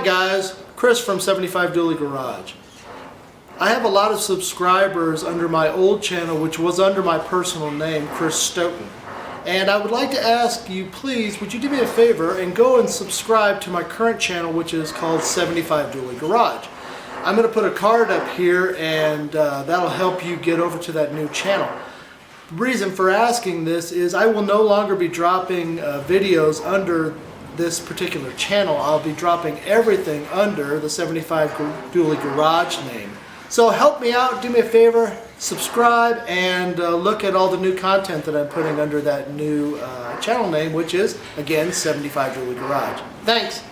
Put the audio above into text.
guys, Chris from 75Dually Garage. I have a lot of subscribers under my old channel, which was under my personal name, Chris Stoughton. And I would like to ask you, please, would you do me a favor and go and subscribe to my current channel, which is called 75Dually Garage. I'm going to put a card up here, and that'll help you get over to that new channel. The reason for asking this is I will no longer be dropping videos under this particular channel. I'll be dropping everything under the 75Dually Garage name. So help me out, do me a favor, subscribe, and look at all the new content that I'm putting under that new channel name, which is, again, 75Dually Garage. Thanks!